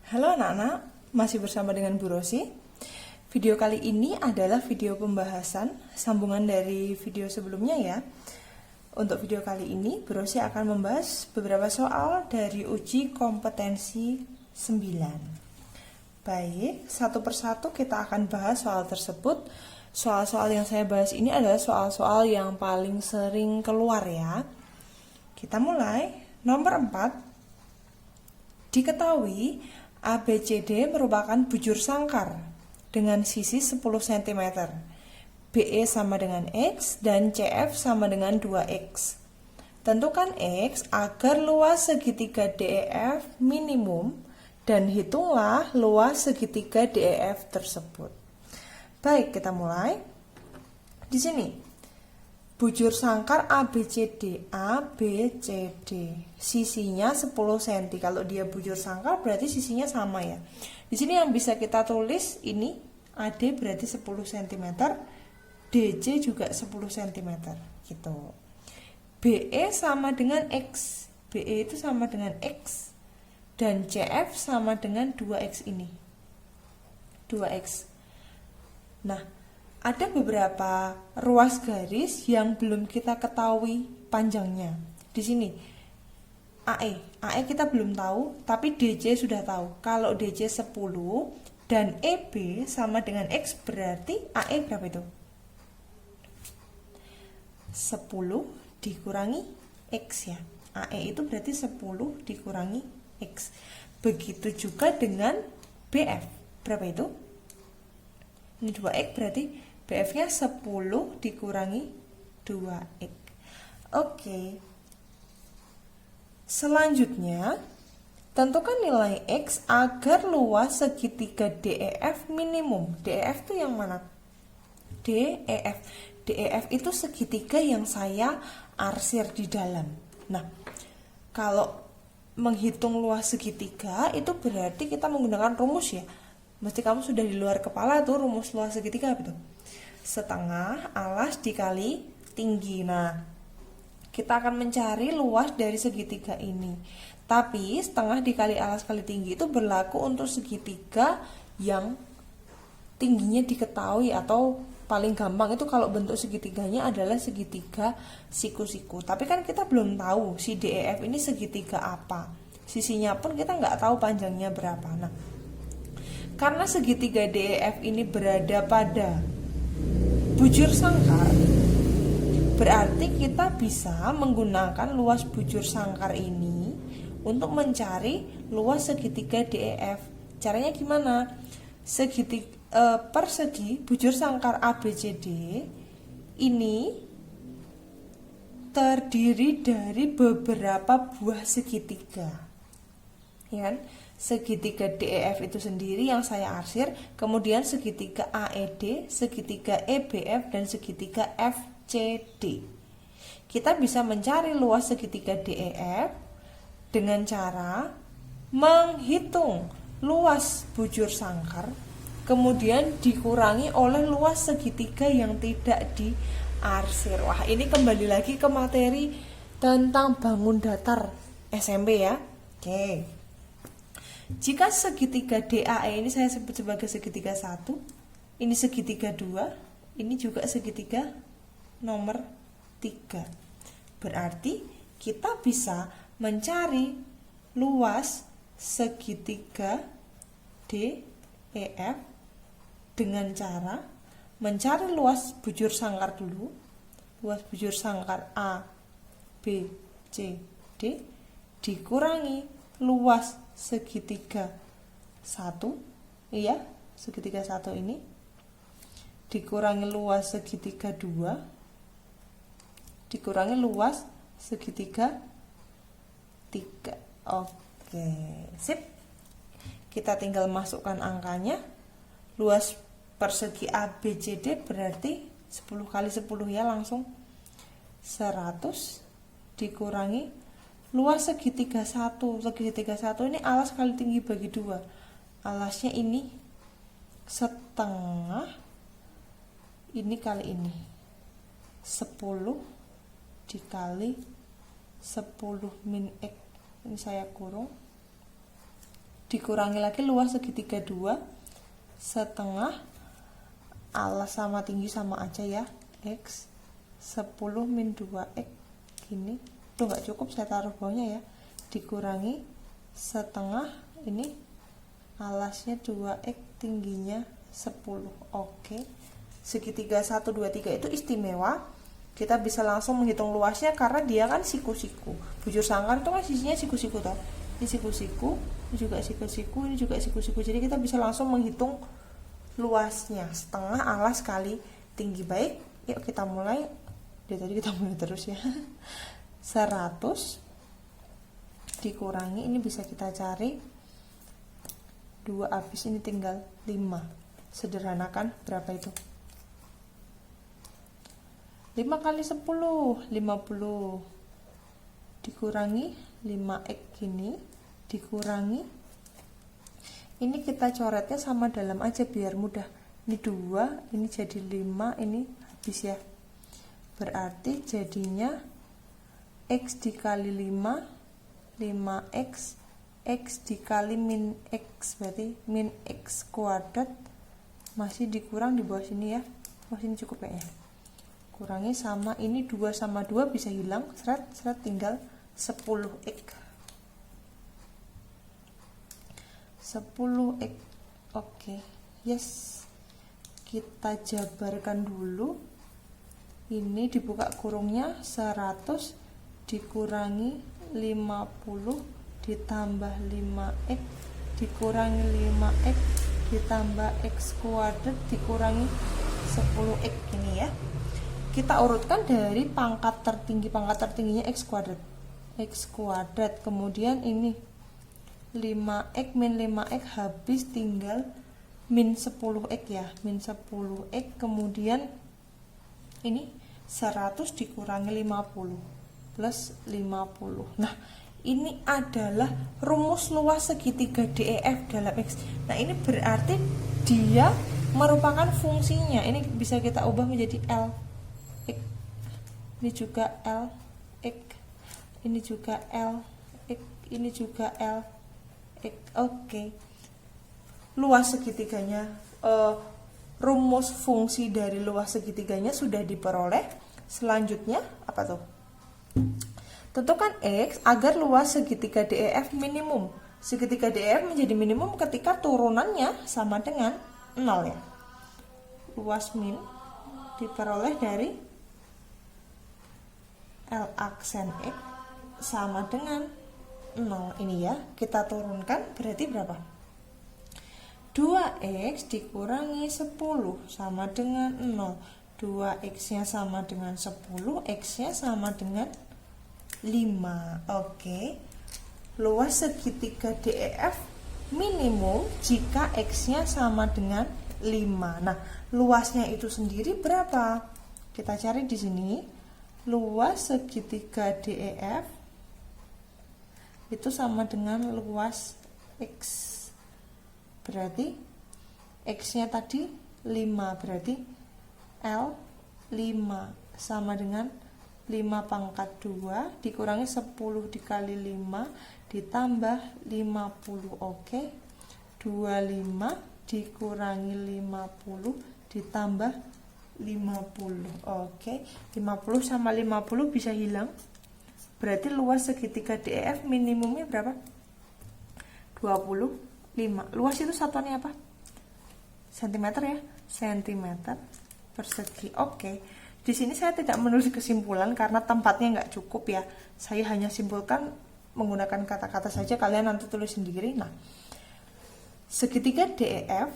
Halo anak-anak, masih bersama dengan Bu Rosi. Video kali ini adalah video pembahasan sambungan dari video sebelumnya ya. Untuk video kali ini, Bu Rosi akan membahas beberapa soal dari uji kompetensi 9. Baik, satu persatu kita akan bahas soal tersebut. Soal-soal yang saya bahas ini adalah soal-soal yang paling sering keluar ya. Kita mulai. Nomor 4. Diketahui ABCD merupakan bujur sangkar dengan sisi 10 cm. BE sama dengan X dan CF sama dengan 2X. Tentukan X agar luas segitiga DEF minimum dan hitunglah luas segitiga DEF tersebut. Baik, kita mulai. Di sini bujur sangkar ABCD, sisinya 10 cm. Kalau dia bujur sangkar berarti sisinya sama ya. Di sini yang bisa kita tulis ini AD berarti 10 cm, DC juga 10 cm gitu. BE sama dengan X, BE itu sama dengan X, dan CF sama dengan 2X ini, 2X. Nah, ada beberapa ruas garis yang belum kita ketahui panjangnya. Di sini AE kita belum tahu, tapi DC sudah tahu. Kalau DC 10 dan EB sama dengan X berarti AE berapa itu? 10 dikurangi X ya. AE itu berarti 10 dikurangi X. Begitu juga dengan BF. Berapa itu? Ini 2X berarti BF-nya 10 dikurangi 2X. Oke. Selanjutnya, tentukan nilai X agar luas segitiga DEF minimum. DEF itu yang mana? DEF. DEF itu segitiga yang saya arsir di dalam. Nah, kalau menghitung luas segitiga itu berarti kita menggunakan rumus ya. Mesti kamu sudah di luar kepala tuh rumus luas segitiga apa tuh? Setengah alas dikali tinggi. Nah, kita akan mencari luas dari segitiga ini. Tapi setengah dikali alas kali tinggi itu berlaku untuk segitiga yang tingginya diketahui, atau paling gampang itu kalau bentuk segitiganya adalah segitiga siku-siku. Tapi kan kita belum tahu si DEF ini segitiga apa. Sisinya pun kita nggak tahu panjangnya berapa. Nah, karena segitiga DEF ini berada pada bujur sangkar, berarti kita bisa menggunakan luas bujur sangkar ini untuk mencari luas segitiga DEF. Caranya gimana? Persegi bujur sangkar ABCD ini terdiri dari beberapa buah segitiga, ya kan? Segitiga DEF itu sendiri yang saya arsir, kemudian segitiga AED, segitiga EBF, dan segitiga FCD. Kita bisa mencari luas segitiga DEF dengan cara menghitung luas bujur sangkar, kemudian dikurangi oleh luas segitiga yang tidak diarsir. Wah, ini kembali lagi ke materi tentang bangun datar SMP ya. Oke. Jika segitiga DAE ini saya sebut sebagai segitiga 1, ini segitiga 2, ini juga segitiga nomor 3. Berarti kita bisa mencari luas segitiga DEF dengan cara mencari luas bujur sangkar dulu. Luas bujur sangkar A, B, C, D dikurangi luas segitiga 1, iya, segitiga 1 ini dikurangi luas segitiga 2 dikurangi luas segitiga 3. Oke, sip. Kita tinggal masukkan angkanya. Luas persegi ABCD berarti 10 kali 10 ya, langsung 100 dikurangi luas segitiga 1. Segitiga 1 ini alas kali tinggi bagi 2. Alasnya ini setengah, ini kali ini 10 dikali 10 min X. Ini saya kurung dikurangi lagi luas segitiga 2 setengah, alas sama tinggi sama aja ya, X 10 min 2X gini. Tuh nggak cukup, saya taruh bawahnya ya, dikurangi setengah, ini alasnya 2X, tingginya 10. Oke, segitiga 1, 2, 3 itu istimewa. Kita bisa langsung menghitung luasnya karena dia kan siku-siku. Bujur sangkar itu kan sisinya siku-siku toh. Ini siku-siku, ini juga siku-siku, ini juga siku-siku. Jadi kita bisa langsung menghitung luasnya, setengah alas kali tinggi. Baik, yuk kita mulai. Dari tadi kita mulai terus ya. 100 dikurangi, ini bisa kita cari 2 habis, ini tinggal 5. Sederhanakan, berapa itu? 5 kali 10, 50. Dikurangi 5X gini, dikurangi. Ini kita coretnya sama dalam aja biar mudah. Ini 2, ini jadi 5, ini habis ya. Berarti jadinya X dikali 5, 5X, X dikali min X, berarti min X kuadrat. Masih dikurang di bawah sini ya. Bawah sini cukup kayaknya. Kurangi sama ini 2 sama 2 bisa hilang, seret tinggal 10X. 10X. Oke, yes. Kita jabarkan dulu. Ini dibuka kurungnya, 100 dikurangi 50 ditambah 5X dikurangi 5X ditambah X kuadrat dikurangi 10X ini ya. Kita urutkan dari pangkat tertingginya X kuadrat, kemudian ini 5X min 5X habis, tinggal min 10X ya, min 10X, kemudian ini 100 dikurangi 50 plus 50. Nah, ini adalah rumus luas segitiga DEF dalam X. Nah, ini berarti dia merupakan fungsinya. Ini bisa kita ubah menjadi L X. Ini juga L X. Ini juga L X. Ini juga L X. Oke. Luas segitiganya, rumus fungsi dari luas segitiganya sudah diperoleh. Selanjutnya apa tuh? Tentukan X agar luas segitiga DEF minimum. Segitiga DEF menjadi minimum ketika turunannya sama dengan 0 ya. Luas min diperoleh dari L aksen X sama dengan 0 ini ya. Kita turunkan berarti berapa? 2X dikurangi 10 sama dengan 0. 2X-nya sama dengan 10, X-nya sama dengan 5. Oke. Luas segitiga DEF minimum jika X-nya sama dengan 5. Nah, luasnya itu sendiri berapa? Kita cari di sini. Luas segitiga DEF itu sama dengan luas X. Berarti X-nya tadi 5, berarti L 5 sama dengan 5 pangkat 2 dikurangi 10 dikali 5 ditambah 50. Oke. 25 dikurangi 50 ditambah 50. Oke. 50 sama 50 bisa hilang. Berarti luas segitiga DEF minimumnya berapa? 25. Luas itu satuannya apa? Sentimeter ya? Sentimeter persegi. Oke. Di sini saya tidak menulis kesimpulan karena tempatnya nggak cukup ya. Saya hanya simpulkan menggunakan kata-kata saja, kalian nanti tulis sendiri. Nah, segitiga DEF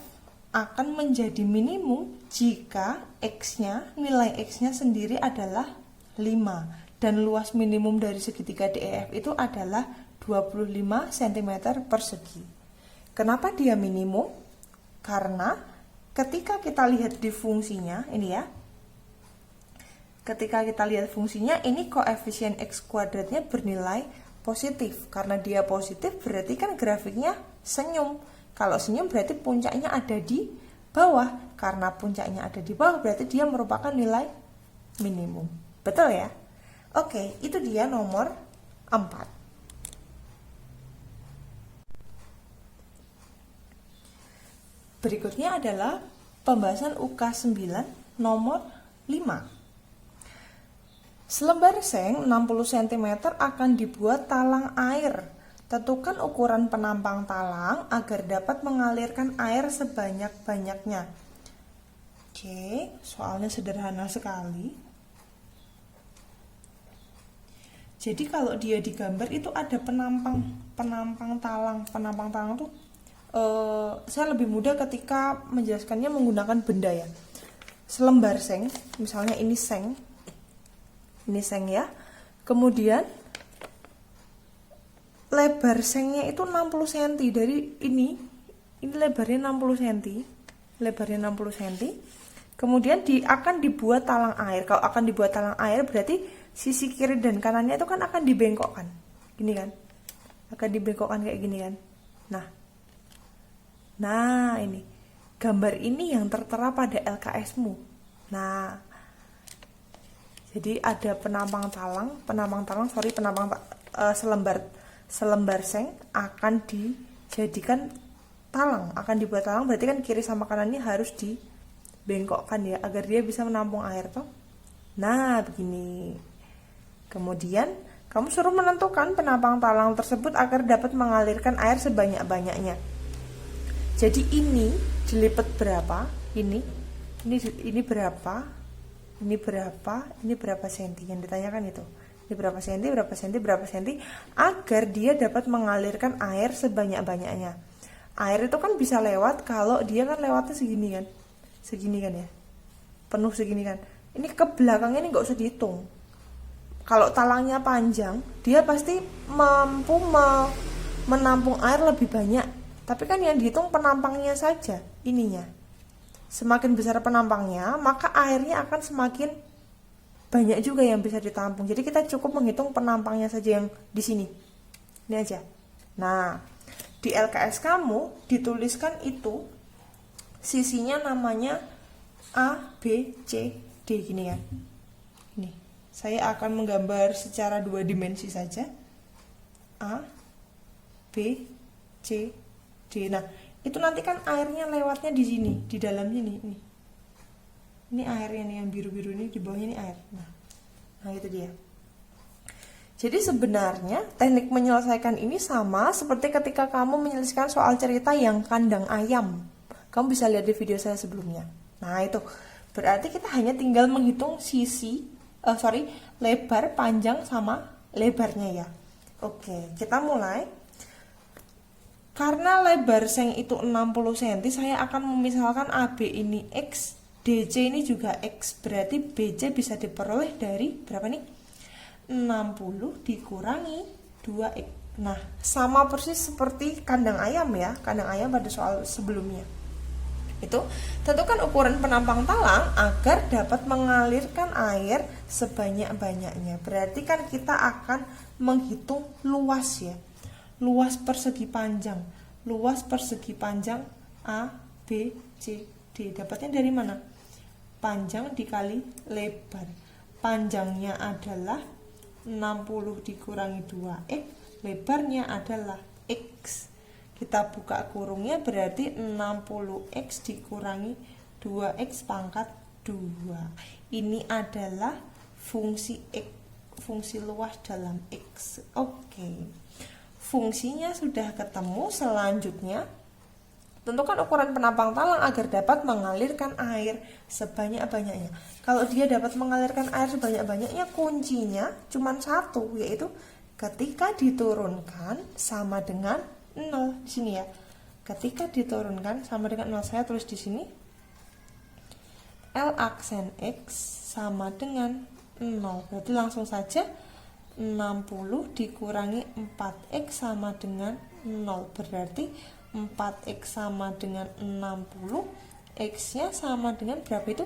akan menjadi minimum jika X-nya, nilai X-nya sendiri adalah 5 dan luas minimum dari segitiga DEF itu adalah 25 cm persegi. Kenapa dia minimum? Karena ketika kita lihat di fungsinya, ini ya. Ketika kita lihat fungsinya, ini koefisien X kuadratnya bernilai positif. Karena dia positif berarti kan grafiknya senyum. Kalau senyum berarti puncaknya ada di bawah. Karena puncaknya ada di bawah berarti dia merupakan nilai minimum. Betul ya? Oke, itu dia nomor 4. Berikutnya adalah pembahasan UK 9 nomor 5. Selembar seng 60 cm akan dibuat talang air. Tentukan ukuran penampang talang agar dapat mengalirkan air sebanyak-banyaknya. Oke, soalnya sederhana sekali. Jadi kalau dia digambar itu ada penampang talang. Penampang talang tuh saya lebih mudah ketika menjelaskannya menggunakan benda ya. Selembar seng, misalnya ini seng ya. Kemudian lebar sengnya itu 60 cm dari ini lebarnya 60 cm. Kemudian akan dibuat talang air. Kalau akan dibuat talang air berarti sisi kiri dan kanannya itu kan akan dibengkokkan. Gini kan? Akan dibengkokkan kayak gini kan. Nah, ini gambar ini yang tertera pada LKS-mu. Nah, jadi ada selembar seng akan dijadikan talang, akan dibuat talang, berarti kan kiri sama kanannya harus dibengkokkan ya, agar dia bisa menampung air toh. Nah, begini. Kemudian kamu suruh menentukan penampang talang tersebut agar dapat mengalirkan air sebanyak-banyaknya. Jadi ini dilipat berapa? Ini berapa? Ini berapa senti? Yang ditanyakan itu. Ini berapa senti agar dia dapat mengalirkan air sebanyak-banyaknya. Air itu kan bisa lewat kalau dia kan lewatnya segini kan. Segini kan ya. Penuh segini kan. Ini ke belakangnya ini enggak usah dihitung. Kalau talangnya panjang, dia pasti mampu menampung air lebih banyak. Tapi kan yang dihitung penampangnya saja, ininya. Semakin besar penampangnya, maka airnya akan semakin banyak juga yang bisa ditampung. Jadi kita cukup menghitung penampangnya saja yang di sini. Ini aja. Nah, di LKS kamu dituliskan itu sisinya namanya A, B, C, D gini ya. Ini. Saya akan menggambar secara 2 dimensi saja. A, B, C, D. Nah, itu nanti kan airnya lewatnya di sini, di dalam sini. Ini airnya nih yang biru-biru ini, di bawahnya ini air. Nah, itu dia. Jadi sebenarnya teknik menyelesaikan ini sama seperti ketika kamu menyelesaikan soal cerita yang kandang ayam. Kamu bisa lihat di video saya sebelumnya. Nah, itu berarti kita hanya tinggal menghitung lebar, panjang sama lebarnya ya. Oke, kita mulai. Karena lebar seng itu 60 cm, saya akan memisalkan AB ini X, DC ini juga X. Berarti BC bisa diperoleh dari berapa nih? 60 dikurangi 2X. Nah, sama persis seperti kandang ayam ya. Kandang ayam pada soal sebelumnya. Itu, tentukan ukuran penampang talang agar dapat mengalirkan air sebanyak-banyaknya. Berarti kan kita akan menghitung luas ya. Luas persegi panjang A, B, C, D. Dapatnya dari mana? Panjang dikali lebar. Panjangnya adalah 60 dikurangi 2X, lebarnya adalah X. Kita buka kurungnya berarti 60X dikurangi 2X pangkat 2. Ini adalah fungsi X, fungsi luas dalam X. Oke. Fungsinya sudah ketemu. Selanjutnya, tentukan ukuran penampang talang agar dapat mengalirkan air sebanyak-banyaknya. Kalau dia dapat mengalirkan air sebanyak-banyaknya, kuncinya cuma satu, yaitu ketika diturunkan sama dengan 0 di sini ya. Ketika diturunkan sama dengan 0, saya tulis di sini L aksen X sama dengan 0. Berarti langsung saja 60 dikurangi 4X sama dengan 0. Berarti 4X sama dengan 60, X-nya sama dengan berapa itu?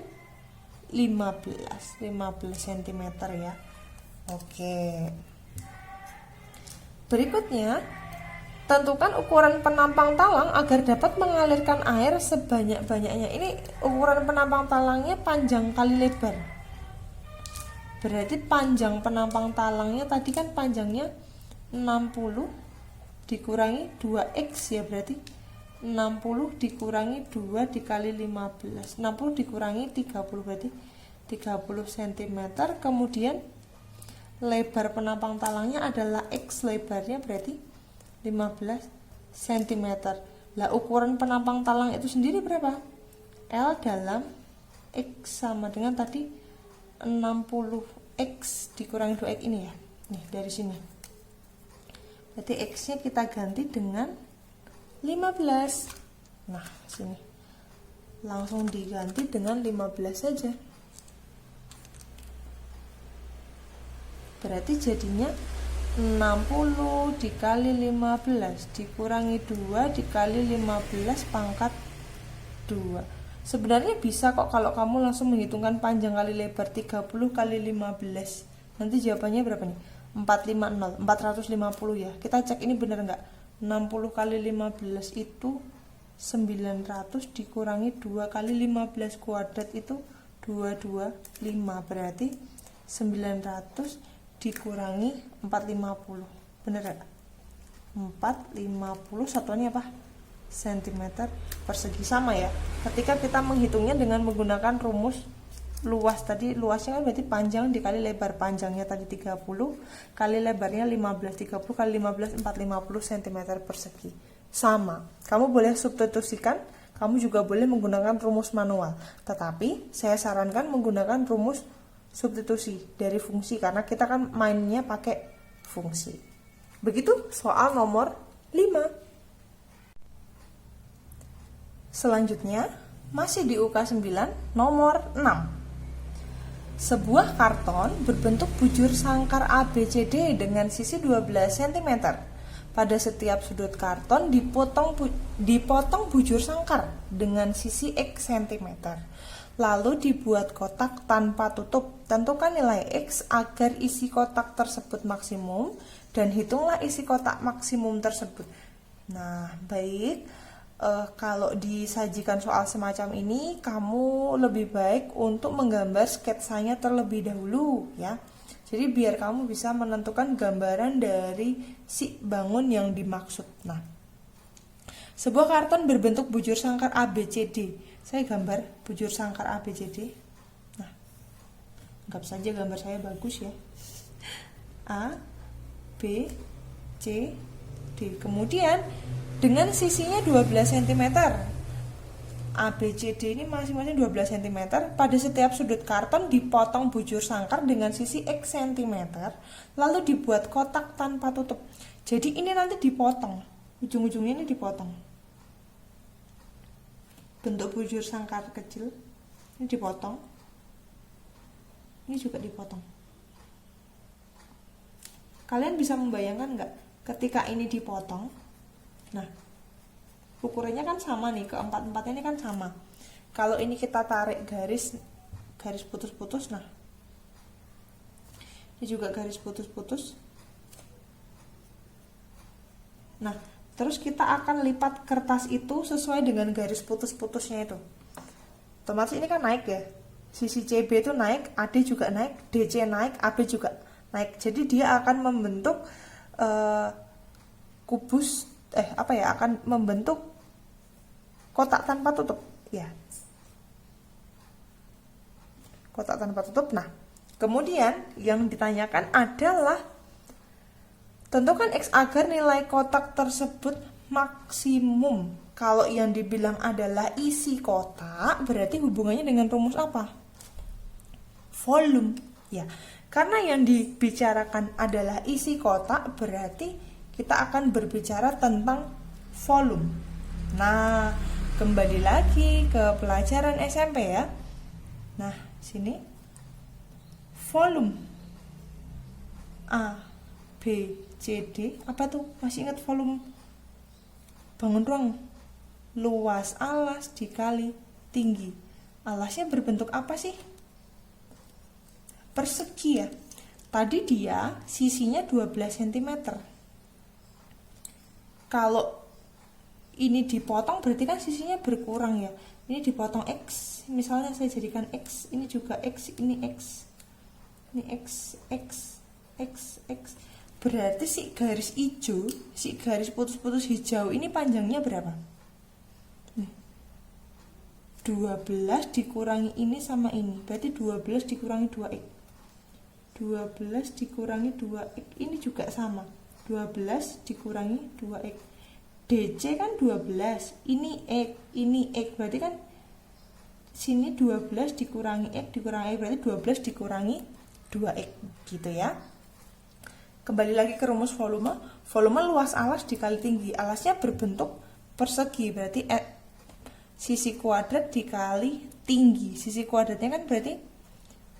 15 cm ya. Oke. Berikutnya, tentukan ukuran penampang talang agar dapat mengalirkan air sebanyak-banyaknya. Ini ukuran penampang talangnya panjang kali lebar. Berarti panjang penampang talangnya tadi kan panjangnya 60 dikurangi 2X ya, berarti 60 dikurangi 2 dikali 15. 60 dikurangi 30 berarti 30 cm. Kemudian lebar penampang talangnya adalah X, lebarnya berarti 15 cm. Lah ukuran penampang talang itu sendiri berapa? L dalam X sama dengan tadi 60X dikurangi 2X ini ya. Nih dari sini. Berarti X-nya kita ganti dengan 15. Nah, sini. Langsung diganti dengan 15 saja. Berarti jadinya 60 dikali 15 dikurangi 2 dikali 15 pangkat 2. Sebenarnya bisa kok kalau kamu langsung menghitungkan panjang kali lebar 30 kali 15. Nanti jawabannya berapa nih? 450, 450 ya. Kita cek ini benar enggak? 60 kali 15 itu 900 dikurangi 2 kali 15 kuadrat itu 225. Berarti 900 dikurangi 450. Bener gak? 450 satuannya apa? Cm persegi. Sama ya. Ketika kita menghitungnya dengan menggunakan rumus luas tadi, luasnya kan berarti panjang dikali lebar. Panjangnya tadi 30 kali lebarnya 15. 30 kali 15 450 cm persegi. Sama. Kamu boleh substitusikan, kamu juga boleh menggunakan rumus manual. Tetapi saya sarankan menggunakan rumus substitusi dari fungsi karena kita kan mainnya pakai fungsi. Begitu soal nomor 5. Selanjutnya masih di UK 9 nomor 6. Sebuah karton berbentuk bujur sangkar ABCD dengan sisi 12 cm. Pada setiap sudut karton dipotong bujur sangkar dengan sisi X cm. Lalu dibuat kotak tanpa tutup. Tentukan nilai X agar isi kotak tersebut maksimum dan hitunglah isi kotak maksimum tersebut. Nah, baik. Kalau disajikan soal semacam ini, kamu lebih baik untuk menggambar sketsanya terlebih dahulu ya. Jadi biar kamu bisa menentukan gambaran dari si bangun yang dimaksud. Nah, sebuah karton berbentuk bujur sangkar ABCD. Saya gambar bujur sangkar ABCD. Nah, anggap saja gambar saya bagus ya. A, B, C, D. Kemudian dengan sisinya 12 cm. ABCD ini masing-masing 12 cm. Pada setiap sudut karton dipotong bujur sangkar dengan sisi X cm. Lalu dibuat kotak tanpa tutup. Jadi ini nanti dipotong. Ujung-ujungnya ini dipotong. Bentuk bujur sangkar kecil. Ini dipotong. Ini juga dipotong. Kalian bisa membayangkan nggak ketika ini dipotong? Nah, ukurannya kan sama nih, keempat-empatnya ini kan sama. Kalau ini kita tarik garis putus-putus, nah ini juga garis putus-putus. Nah, terus kita akan lipat kertas itu sesuai dengan garis putus-putusnya itu. Otomatis ini kan naik ya. Sisi CB itu naik, AD juga naik, DC naik, AB juga naik. Jadi dia akan membentuk akan membentuk kotak tanpa tutup ya. Kotak tanpa tutup. Nah, kemudian yang ditanyakan adalah tentukan X agar nilai kotak tersebut maksimum. Kalau yang dibilang adalah isi kotak, berarti hubungannya dengan rumus apa? Volume ya. Karena yang dibicarakan adalah isi kotak, berarti kita akan berbicara tentang volume. Nah, kembali lagi ke pelajaran SMP ya. Nah, sini volume A, B, C, D. Apa tuh? Masih ingat volume bangun ruang? Luas alas dikali tinggi. Alasnya berbentuk apa sih? Persegi ya. Tadi dia sisinya 12 cm. Kalau ini dipotong berarti kan sisinya berkurang ya. Ini dipotong X, misalnya saya jadikan X, ini juga X, ini X. Ini X, X, X, X. Berarti si garis hijau, si garis putus-putus hijau ini panjangnya berapa? 12 dikurangi ini sama ini, berarti 12 dikurangi 2x. 12 dikurangi 2x ini juga sama, 12 dikurangi 2x. DC kan 12, ini x, berarti kan sini 12 dikurangi x dikurangi x, berarti 12 dikurangi 2x gitu ya. Kembali lagi ke rumus volume. Volume luas alas dikali tinggi. Alasnya berbentuk persegi, berarti sisi kuadrat dikali tinggi. Sisi kuadratnya kan berarti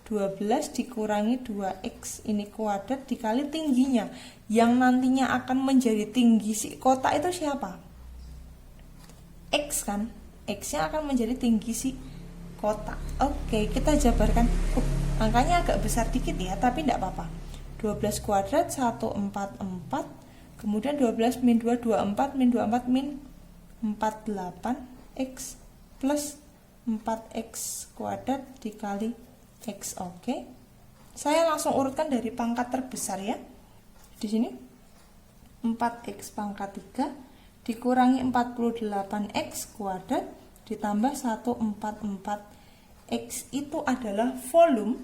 12 dikurangi 2x, ini kuadrat dikali tingginya. Yang nantinya akan menjadi tinggi si kotak itu siapa? X kan? X-nya akan menjadi tinggi si kotak. Oke, kita jabarkan. Angkanya agak besar dikit ya, tapi tidak apa-apa. 12 kuadrat 144, kemudian 12 min 2 24, min 24 min 48x plus 4x kuadrat dikali x. Oke. Saya langsung urutkan dari pangkat terbesar ya. Di sini 4x pangkat 3 dikurangi 48x kuadrat ditambah 144x itu adalah volume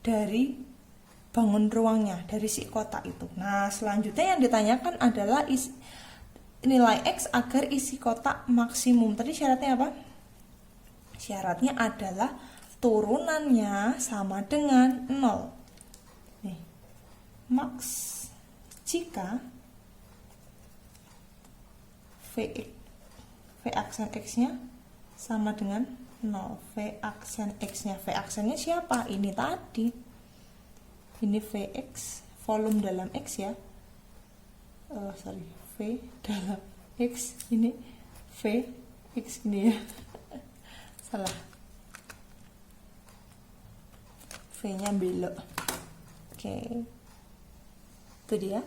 dari bangun ruangnya, dari si kotak itu. Nah, selanjutnya yang ditanyakan adalah nilai X agar isi kotak maksimum. Tadi syaratnya apa? Syaratnya adalah turunannya sama dengan 0. Nih, max jika V aksen X-nya sama dengan 0. V aksen X-nya. V aksennya siapa? Ini tadi. Ini Vx, volume dalam X ya. V dalam X, ini Vx ini ya. Salah. V-nya belok. Oke. Itu dia.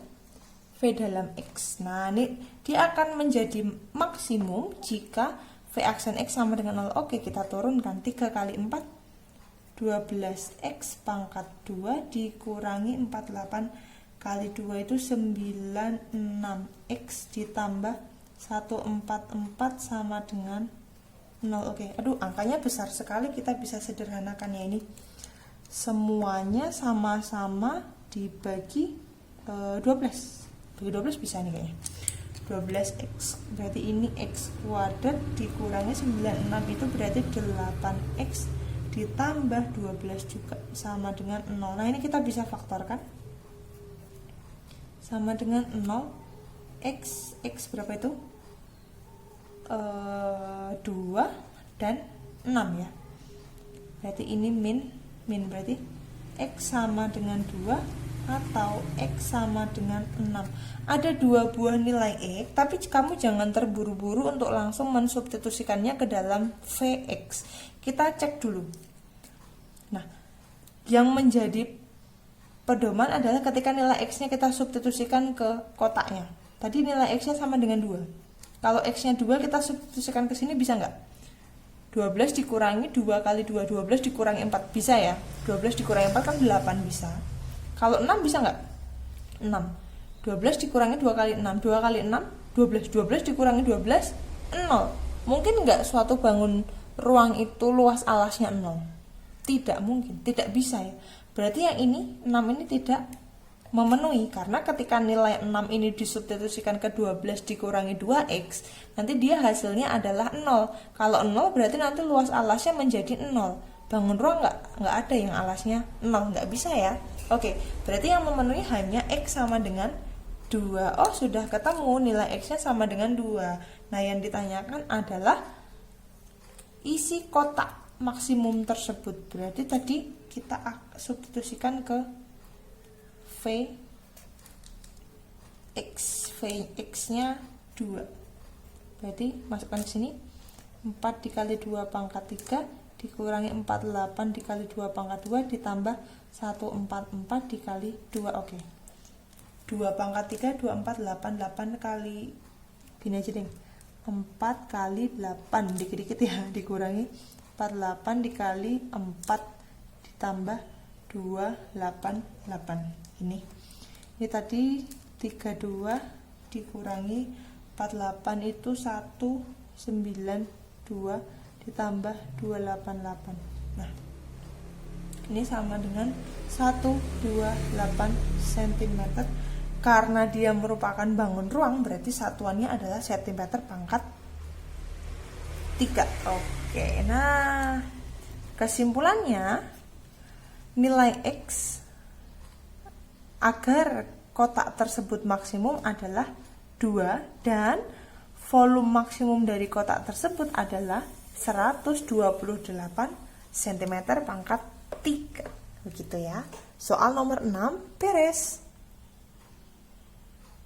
V dalam X. Nah, ini dia akan menjadi maksimum jika V aksen X sama dengan 0. Oke, kita turunkan 3 kali 4 12x pangkat 2 dikurangi 48 kali 2 itu 96x ditambah 144 sama dengan 0. Oke, aduh angkanya besar sekali, kita bisa sederhanakannya ini. Semuanya sama-sama dibagi 12. Bagi 12 bisa nih kayaknya. 12x, berarti ini x kuadrat dikurangi 96 itu berarti 8x ditambah 12 juga sama dengan 0. Nah, ini kita bisa faktorkan. Sama dengan 0 x berapa itu? 2 dan 6 ya. Berarti ini min berarti x sama dengan 2 atau x sama dengan 6. Ada dua buah nilai x, tapi kamu jangan terburu-buru untuk langsung mensubstitusikannya ke dalam Vx. Kita cek dulu. Nah, yang menjadi pedoman adalah ketika nilai x-nya kita substitusikan ke kotaknya. Tadi nilai x-nya sama dengan 2. Kalau x-nya 2 kita substitusikan ke sini bisa nggak? 12 dikurangi 2 kali 2, 12 dikurangi 4, bisa ya? 12 dikurangi 4 kan 8 bisa. Kalau 6 bisa nggak? 6. 12 dikurangi 2 kali 6, 2 kali 6, 12. 12 dikurangi 12, 0. Mungkin nggak suatu bangun ruang itu luas alasnya 0? Tidak mungkin, tidak bisa ya. Berarti yang ini, 6 ini tidak memenuhi. Karena ketika nilai 6 ini disubstitusikan ke 12 dikurangi 2x, nanti dia hasilnya adalah 0. Kalau 0 berarti nanti luas alasnya menjadi 0. Bangun ruang nggak ada yang alasnya 0, nggak bisa ya. Oke, berarti yang memenuhi hanya x sama dengan 2. Oh, sudah ketemu nilai x-nya sama dengan 2. Nah, yang ditanyakan adalah isi kotak maksimum tersebut. Berarti tadi kita substitusikan ke Vx-nya 2. Berarti masukkan ke sini 4 dikali 2 pangkat 3 dikurangi 48 dikali 2 pangkat 2 ditambah 144 dikali 2. Oke. 2 pangkat 3 24, 8 kali gini aja deh. 4 kali 8 dikit-dikit ya, dikurangi 48 dikali 4 ditambah 288. Ini tadi 32 dikurangi 48 itu 192 ditambah 288. Nah, ini sama dengan 128 cm. Karena dia merupakan bangun ruang, berarti satuannya adalah cm pangkat 3. Oke, nah kesimpulannya nilai X agar kotak tersebut maksimum adalah 2 dan volume maksimum dari kotak tersebut adalah 128 cm pangkat 3. Begitu ya. Soal nomor 6 beres.